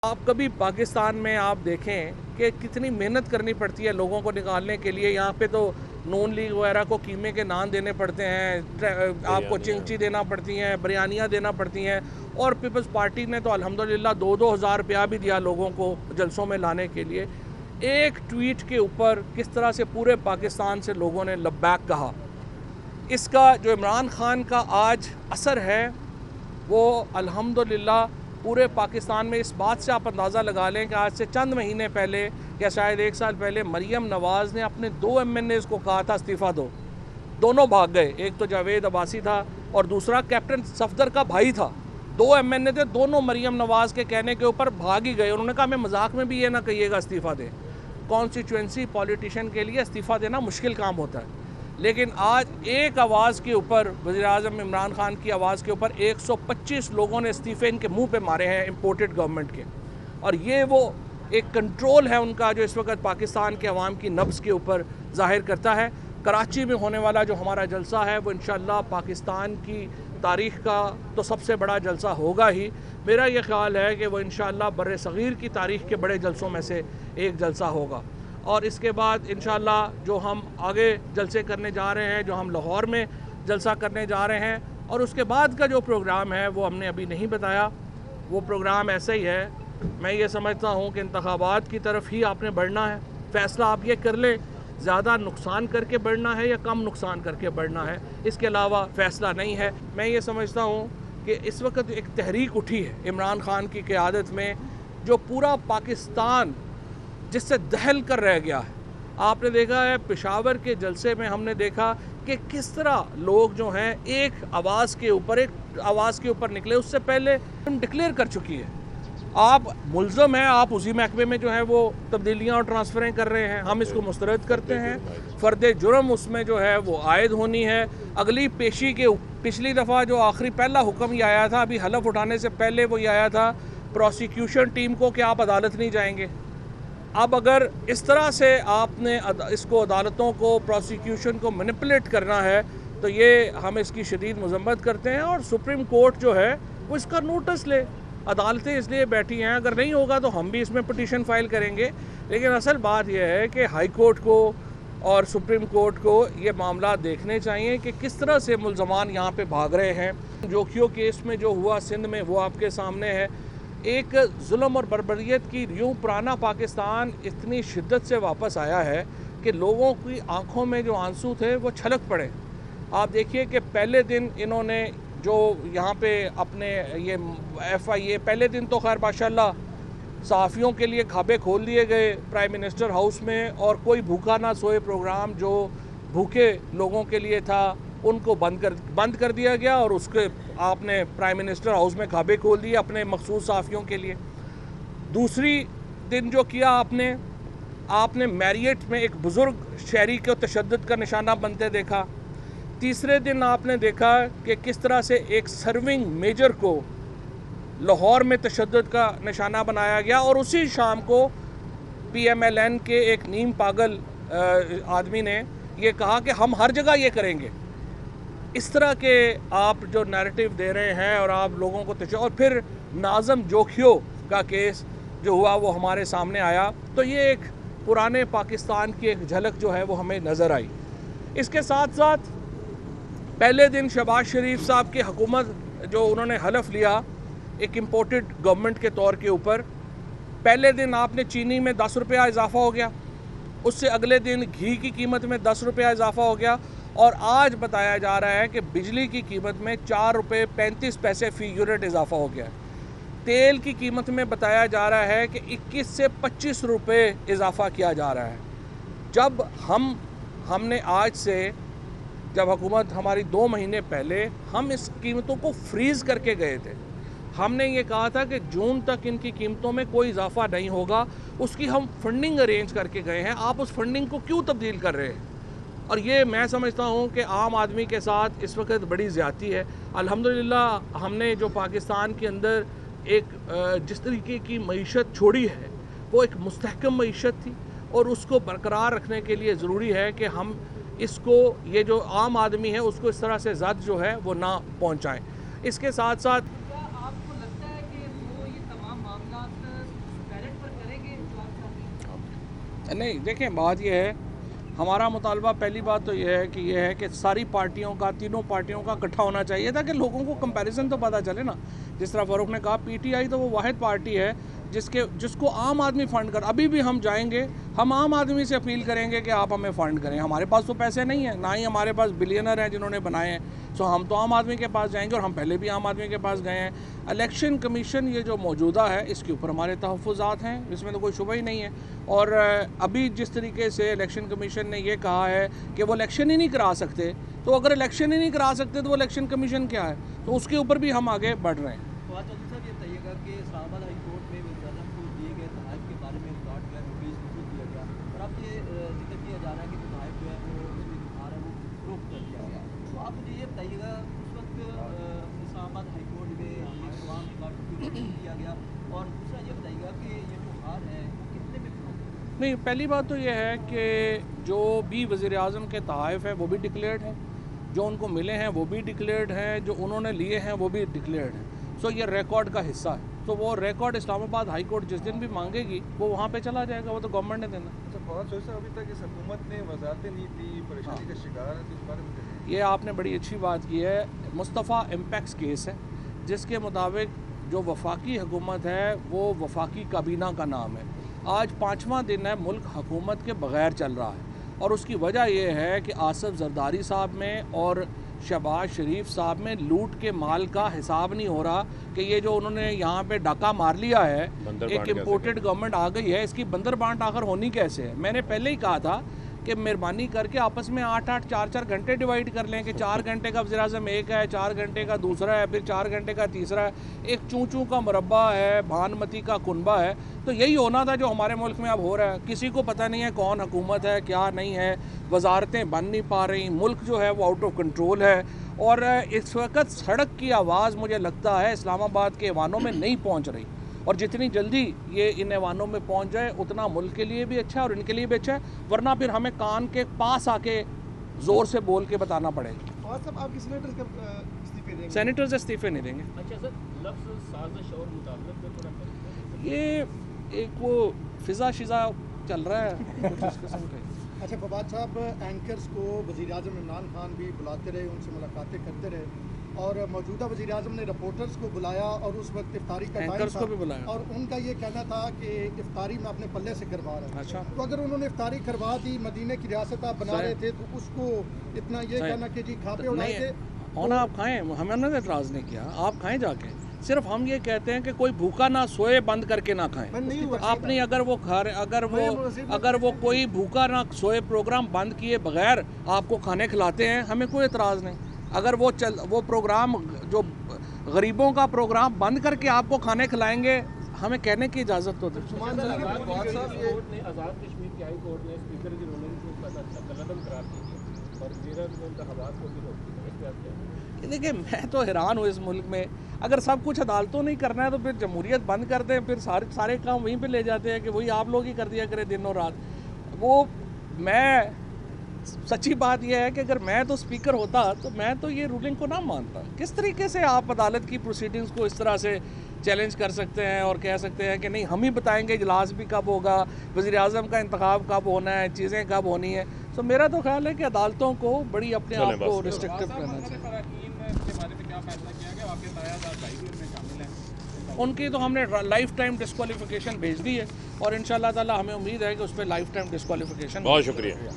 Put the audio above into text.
आप कभी पाकिस्तान में आप देखें कि कितनी मेहनत करनी पड़ती है लोगों को निकालने के लिए। यहाँ पे तो नून लीग वगैरह को कीमे के नान देने पड़ते हैं, आपको चिंगची देना पड़ती हैं, बिरयानियाँ देना पड़ती हैं। और पीपल्स पार्टी ने तो अल्हम्दुलिल्लाह 2-2 हज़ार रुपया भी दिया लोगों को जलसों में लाने के लिए। एक ट्वीट के ऊपर किस तरह से पूरे पाकिस्तान से लोगों ने लब्बैक कहा। इसका जो इमरान खान का आज असर है वो अल्हम्दुलिल्लाह पूरे पाकिस्तान में, इस बात से आप अंदाज़ा लगा लें कि आज से चंद महीने पहले या शायद 1 साल पहले मरियम नवाज़ ने अपने 2 MNAs को कहा था इस्तीफ़ा दो, दोनों भाग गए। एक तो जावेद अब्बासी था और दूसरा कैप्टन सफदर का भाई था। 2 MNA थे, दोनों मरियम नवाज़ के कहने के ऊपर भाग ही गए। उन्होंने कहा हमें मजाक में भी ये ना कहिएगा इस्तीफ़ा दें। कॉन्स्टिट्यूंसी पॉलिटिशियन के लिए इस्तीफ़ा देना मुश्किल काम होता है, लेकिन आज एक आवाज़ के ऊपर, वज़ीर-ए-आज़म इमरान खान की आवाज़ के ऊपर 125 लोगों ने इस्तीफ़े इनके मुंह पे मारे हैं इंपोर्टेड गवर्नमेंट के। और ये वो एक कंट्रोल है उनका जो इस वक्त पाकिस्तान के अवाम की नब्ज़ के ऊपर ज़ाहिर करता है। कराची में होने वाला जो हमारा जलसा है वो इंशाअल्लाह पाकिस्तान की तारीख़ का तो सबसे बड़ा जलसा होगा ही। मेरा ये ख़्याल है कि वो इंशाअल्लाह बर्रे सग़ीर की तारीख़ के बड़े जलसों में से एक जलसा होगा। और इसके बाद इंशाअल्लाह जो हम आगे जलसे करने जा रहे हैं, जो हम लाहौर में जलसा करने जा रहे हैं, और उसके बाद का जो प्रोग्राम है वो हमने अभी नहीं बताया। वो प्रोग्राम ऐसे ही है, मैं ये समझता हूँ कि इंतखाबात की तरफ ही आपने बढ़ना है। फ़ैसला आप ये कर लें ज़्यादा नुकसान करके बढ़ना है या कम नुकसान करके बढ़ना है, इसके अलावा फ़ैसला नहीं है। मैं ये समझता हूँ कि इस वक्त एक तहरीक उठी है इमरान खान की क़यादत में, जो पूरा पाकिस्तान जिससे दहल कर रह गया है। आपने देखा है पेशावर के जलसे में, हमने देखा कि किस तरह लोग जो हैं एक आवाज़ के ऊपर निकले। उससे पहले हम डिक्लेयर कर चुकी है, आप मुल्ज़म हैं, आप उसी महकमे में जो है वो तब्दीलियाँ और ट्रांसफ़रें कर रहे हैं, हम इसको मुस्तरद करते हैं। फ़र्द जुर्म उसमें जो है वो आयद होनी है। अगली पेशी के पिछली दफ़ा जो आखिरी पहला हुक्म ये आया था, अभी हलफ उठाने से पहले वो ये आया था प्रोसिक्यूशन टीम को कि आप अदालत नहीं जाएंगे। अब अगर इस तरह से आपने इसको अदालतों को, प्रोसिक्यूशन को मैनिपुलेट करना है तो ये हम इसकी शदीद मज़म्मत करते हैं। और सुप्रीम कोर्ट जो है वो इसका नोटिस ले। अदालतें इसलिए बैठी हैं, अगर नहीं होगा तो हम भी इसमें पटिशन फाइल करेंगे। लेकिन असल बात यह है कि हाई कोर्ट को और सुप्रीम कोर्ट को ये मामला देखने चाहिए कि किस तरह से मुल्ज़मान यहाँ पे भाग रहे हैं। जोखियो केस में जो हुआ सिंध में वो आपके सामने है। एक जुल्म और बर्बरियत की यूँ पुराना पाकिस्तान इतनी शिद्दत से वापस आया है कि लोगों की आंखों में जो आंसू थे वो छलक पड़े। आप देखिए कि पहले दिन इन्होंने जो यहाँ पे अपने ये FIA, पहले दिन तो खैर माशाल्लाह सहाफ़ियों के लिए खाबे खोल दिए गए प्राइम मिनिस्टर हाउस में, और कोई भूखा ना सोए प्रोग्राम जो भूखे लोगों के लिए था उनको बंद कर दिया गया, और उसके आपने प्राइम मिनिस्टर हाउस में खाबे खोल दिए अपने मखसूस सहाफ़ियों के लिए। दूसरी दिन जो किया आपने मैरियट में एक बुज़ुर्ग शहरी को तशद्दुद का निशाना बनते देखा। तीसरे दिन आपने देखा कि किस तरह से एक सर्विंग मेजर को लाहौर में तशद्दुद का निशाना बनाया गया, और उसी शाम को PMLN के एक नीम पागल आदमी ने ये कहा कि हम हर जगह ये करेंगे। इस तरह के आप जो नैरेटिव दे रहे हैं और आप लोगों को और फिर नाज़म जोखियो का केस जो हुआ वो हमारे सामने आया, तो ये एक पुराने पाकिस्तान की एक झलक जो है वो हमें नज़र आई। इसके साथ साथ पहले दिन शहबाज शरीफ साहब की हुकूमत जो उन्होंने हलफ लिया एक इम्पोर्टेड गवर्नमेंट के तौर के ऊपर, पहले दिन आपने चीनी में 10 रुपया इजाफ़ा हो गया, उससे अगले दिन घी की कीमत में 10 रुपया इजाफ़ा हो गया, और आज बताया जा रहा है कि बिजली की कीमत में 4 रुपये 35 पैसे फ़ी यूनिट इजाफ़ा हो गया है। तेल की कीमत में बताया जा रहा है कि 21 से 25 रुपये इजाफ़ा किया जा रहा है। जब हमने आज से, जब हुकूमत हमारी 2 महीने पहले हम इस कीमतों को फ्रीज़ करके गए थे, हमने ये कहा था कि जून तक इनकी कीमतों में कोई इजाफ़ा नहीं होगा, उसकी हम फंडिंग अरेंज करके गए हैं। आप उस फंडिंग को क्यों तब्दील कर रहे हैं? और ये मैं समझता हूँ कि आम आदमी के साथ इस वक्त बड़ी ज़्यादती है। अल्हम्दुलिल्लाह हमने जो पाकिस्तान के अंदर एक जिस तरीके की मईशत छोड़ी है वो एक मुस्तहकम मईशत थी, और उसको बरकरार रखने के लिए ज़रूरी है कि हम इसको, ये जो आम आदमी है उसको इस तरह से ज़द जो है वो ना पहुँचाएँ। इसके साथ साथ आपको लगता है कि वो ये तमाम मामला नहीं, देखें बात यह है, हमारा मुतालबा पहली बात तो यह है कि सारी पार्टियों का, तीनों पार्टियों का इकट्ठा होना चाहिए ताकि लोगों को कंपैरिजन तो पता चले ना। जिस तरह फ़ारूक ने कहा, पीटीआई तो वो वाहिद पार्टी है जिसको आम आदमी फ़ंड कर। अभी भी हम जाएंगे, हम आम आदमी से अपील करेंगे कि आप हमें फ़ंड करें। हमारे पास तो पैसे नहीं है, ना ही हमारे पास बिलियनर हैं जिन्होंने बनाए हैं। सो हम तो आम आदमी के पास जाएंगे, और हम पहले भी आम आदमी के पास गए हैं। इलेक्शन कमीशन ये जो मौजूदा है, इसके ऊपर हमारे तहफ़्फ़ुज़ात हैं, इसमें तो कोई शुबा ही नहीं है। और अभी जिस तरीके से इलेक्शन कमीशन ने यह कहा है कि वो इलेक्शन ही नहीं करा सकते, तो अगर इलेक्शन ही नहीं करा सकते तो वो इलेक्शन कमीशन क्या है, तो उसके ऊपर भी हम आगे बढ़ रहे हैं। तो आज साहब ये बताइएगा कि इस्लामाबाद हाई कोर्ट में वज़ीर-ए-आज़म को दिए गए तहफ़्फ़ुज़ के बारे में रिकॉर्ड जो है नोटिस दिया गया, और अब ये जिक्र किया जा रहा है कि तहफ़्फ़ुज़ जो है वो इजहार है वो रोक कर दिया गया। तो आप मुझे ये बताइएगा, उस वक्त इस्लामाबाद हाई कोर्ट में तमाम रिकॉर्ड को रोक दिया गया, और दूसरा ये बताइएगा कि ये जो हार है वो कितने में पूरा? नहीं, पहली बात तो यह है कि जो भी वज़ीर-ए-आज़म के तहफ़्फ़ुज़ हैं वो भी डिक्लेयर्ड हैं, जो उनको मिले हैं वो भी डिक्लेयर्ड हैं, जो उन्होंने लिए हैं वो भी डिक्लेयर्ड हैं। सो ये रिकॉर्ड का हिस्सा है, तो वो रिकॉर्ड इस्लामाबाद हाई कोर्ट जिस दिन भी मांगेगी वो वहाँ पे चला जाएगा, वो तो गवर्नमेंट ने देना। अच्छा फवाद चौधरी साहब, अभी तक इस हुकूमत ने वजारतें नहीं दी, परेशानी का शिकार है, तो इस बारे में कहें। ये आपने बड़ी अच्छी बात की है। मुस्तफ़ा इम्पैक्स केस है, जिसके मुताबिक जो वफाकी हुकूमत है वो वफाकी काबीना का नाम है। आज 5वां दिन है मुल्क हुकूमत के बग़ैर चल रहा है, और उसकी वजह यह है कि आसिफ जरदारी साहब में और शहबाज शरीफ साहब में लूट के माल का हिसाब नहीं हो रहा कि ये जो उन्होंने यहाँ पे डाका मार लिया है, एक इम्पोर्टेड गवर्नमेंट आ गई है, इसकी बंदर बांट आखिर होनी कैसे है। मैंने पहले ही कहा था कि मेहरबानी करके आपस में 8-8 4-4 घंटे डिवाइड कर लें कि 4 घंटे का वज़ीर-ए-आज़म एक है, 4 घंटे का दूसरा है, फिर 4 घंटे का तीसरा है, एक चूँ का मुरब्बा है, भानमती का कुनबा है। तो यही होना था जो हमारे मुल्क में अब हो रहा है। किसी को पता नहीं है कौन हुकूमत है, क्या नहीं है, वजारतें बन नहीं पा रही, मुल्क जो है वो आउट ऑफ कंट्रोल है। और इस वक्त सड़क की आवाज़ मुझे लगता है इस्लामाबाद के ऐवानों में नहीं पहुँच रही, और जितनी जल्दी ये इन ऐवानों में पहुंच जाए उतना मुल्क के लिए भी अच्छा है और इनके लिए भी अच्छा है, वरना फिर हमें कान के पास आके ज़ोर से बोल के बताना पड़ेगा। और सब आपके सेनेटर से इस्तीफे नहीं देंगे। अच्छा सर, लफ्ज़ साजिश और मुदावलत में थोड़ा ये एक वो फिज़ा शिज़ा चल रहा है कुछ इस किस्म का। अच्छा फवाद साहब, एंकर्स को वज़ीर-ए-आज़म इमरान खान भी बुलाते रहे, उनसे मुलाकातें करते रहे, और मौजूदा वज़ीर-ए-आज़म ने रिपोर्टर्स को बुलाया और उस वक्त इफ्तारी का एंकर्स को भी टाइम बुलाया, था, और उनका ये कहना था कि इफ्तारी में अपने पल्ले से करवा रहे हैं। अच्छा, तो अगर उन्होंने इफ्तारी करवा दी, मदीने की रियासत आप बना रहे थे, तो उसको इतना ये कहना कि जी खाते उड़ाए थे होना आप खाएँ, हमने एतराज़ नहीं किया, आप खाएँ जाके। सिर्फ हम ये कहते हैं कि कोई भूखा ना सोए बंद करके ना खाएं। आपने अगर वो खा रहे, अगर वो कोई भूखा ना सोए प्रोग्राम बंद किए बगैर आपको खाने खिलाते हैं, हमें कोई एतराज़ नहीं। अगर वो प्रोग्राम जो गरीबों का प्रोग्राम बंद करके आपको खाने खिलाएंगे, हमें कहने की इजाज़त तो दे। आज़ाद कश्मीर की हाई कोर्ट ने स्पीकर की रोलिंग को कलअदम करार दिया और इंतखाबात को भी रोक दिया। देखिए, मैं तो हैरान हूँ इस मुल्क में, अगर सब कुछ अदालतों नहीं करना है तो फिर जमहूरियत बंद कर दें, फिर सारे काम वहीं पे ले जाते हैं कि वही आप लोग ही कर दिया करें दिन और रात। वो मैं सच्ची बात यह है कि अगर मैं तो स्पीकर होता तो मैं तो ये रूलिंग को ना मानता। किस तरीके से आप अदालत की प्रोसीडिंग्स को इस तरह से चैलेंज कर सकते हैं और कह सकते हैं कि नहीं हम ही बताएंगे इजलास भी कब होगा, वज़ीर-ए-आज़म का इंतखाब कब होना है, चीज़ें कब होनी है। तो मेरा तो ख्याल है कि अदालतों को बड़ी अपने आप को रिस्ट्रिक्टिव करना चाहिए। उनकी तो हमने लाइफ टाइम डिस्क्वालिफिकेशन भेज दी है, और इंशाल्लाह ताला हमें उम्मीद है कि उस पर लाइफ टाइम डिस्क्वालिफिकेशन। बहुत शुक्रिया।